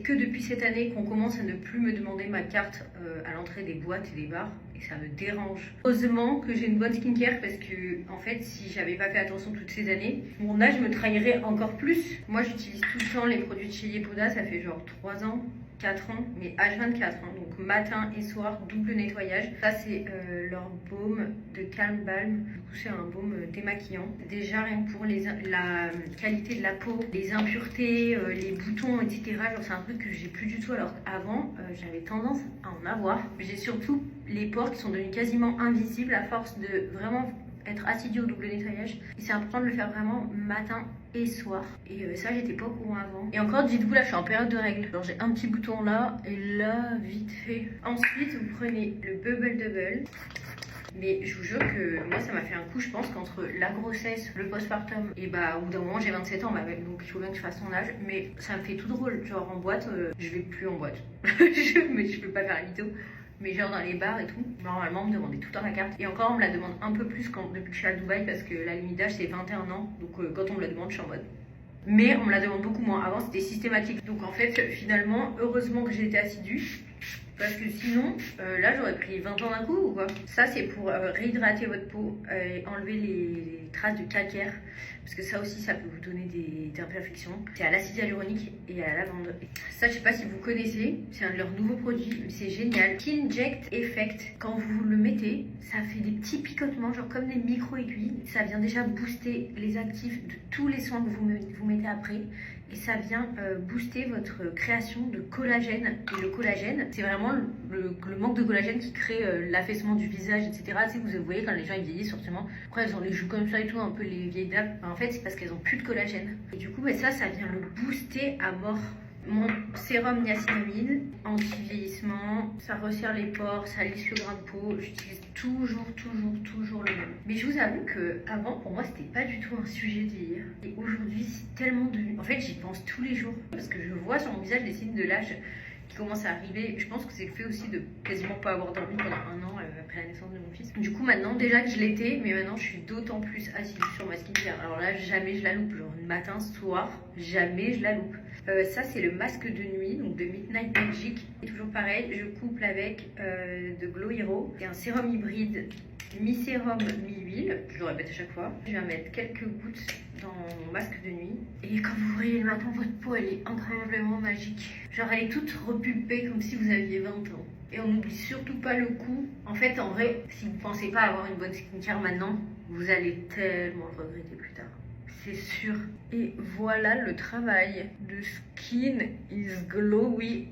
que depuis cette année qu'on commence à ne plus me demander ma carte à l'entrée des boîtes et des bars. Et ça me dérange. Heureusement que j'ai une bonne skincare parce que, en fait, si j'avais pas fait attention toutes ces années, mon âge me trahirait encore plus. Moi, j'utilise tout le temps les produits de chez Yepoda, ça fait genre 3 ans. 4 ans, mais H24, hein, donc matin et soir, double nettoyage. Ça, c'est leur baume de Calm Balm. Du coup, c'est un baume démaquillant. Déjà, rien que pour la qualité de la peau, les impuretés, les boutons, etc. Genre, c'est un truc que j'ai plus du tout. Alors avant, j'avais tendance à en avoir. J'ai surtout les pores qui sont devenus quasiment invisibles à force de vraiment être assidu au double nettoyage. Et c'est important de le faire vraiment matin et soir. Et ça, j'étais pas au courant avant. Et encore, dites-vous, là, je suis en période de règles. Genre, j'ai un petit bouton là, et là, vite fait. Ensuite, vous prenez le Bubble Double. Mais je vous jure que moi, ça m'a fait un coup, je pense, qu'entre la grossesse, le postpartum, et bah, au bout d'un moment, j'ai 27 ans, bah, donc il faut bien que je fasse son âge. Mais ça me fait tout drôle. Genre, en boîte, je vais plus en boîte. Mais je peux pas faire la mytho. Mais genre dans les bars et tout, normalement on me demandait tout le temps la carte. Et encore on me la demande un peu plus depuis que je suis à Dubaï parce que la limite d'âge c'est 21 ans. Donc quand on me la demande je suis en mode. Mais on me la demande beaucoup moins. Avant c'était systématique. Donc en fait finalement heureusement que j'ai été assidue. Parce que sinon, là j'aurais pris 20 ans d'un coup ou quoi. Ça c'est pour réhydrater votre peau et enlever les traces de calcaire. Parce que ça aussi ça peut vous donner des imperfections. C'est à l'acide hyaluronique et à la lavande. Ça je sais pas si vous connaissez, c'est un de leurs nouveaux produits, mais c'est génial. Skinject Effect, quand vous le mettez, ça fait des petits picotements, genre comme des micro-aiguilles. Ça vient déjà booster les actifs de tous les soins que vous mettez après. Et ça vient booster votre création de collagène. Et le collagène, c'est vraiment le manque de collagène qui crée l'affaissement du visage, etc. Tu sais, vous voyez quand les gens ils vieillissent, forcément. Après, elles ont les joues comme ça et tout, un peu les vieilles dames. En fait, c'est parce qu'elles ont plus de collagène. Et du coup, ça vient le booster à mort. Mon sérum niacinamide, anti-vieillissement, ça resserre les pores, ça lisse le grain de peau. J'utilise toujours le même. Mais je vous avoue que avant pour moi c'était pas du tout un sujet de vieillir. Et aujourd'hui c'est tellement devenu. En fait j'y pense tous les jours parce que je vois sur mon visage des signes de l'âge qui commencent à arriver. Je pense que c'est le fait aussi de quasiment pas avoir dormi pendant 1 an après la naissance de mon fils. Du coup maintenant déjà que je l'étais, mais maintenant je suis d'autant plus assidue sur ma skincare. Alors là jamais je la loupe, genre matin, soir, jamais je la loupe. Ça c'est le masque de nuit, donc de Midnight Magic. Et toujours pareil, je couple avec de Glow Hero. C'est un sérum hybride mi-sérum, mi-huile. Je le répète à chaque fois. Je vais mettre quelques gouttes dans mon masque de nuit. Et quand vous voyez le matin, votre peau elle est incroyablement magique. Genre elle est toute repulpée comme si vous aviez 20 ans. Et on n'oublie surtout pas le coup. En fait, en vrai, si vous pensez pas avoir une bonne skincare maintenant, vous allez tellement le regretter plus tard. C'est sûr. Et voilà le travail. The skin is glowy.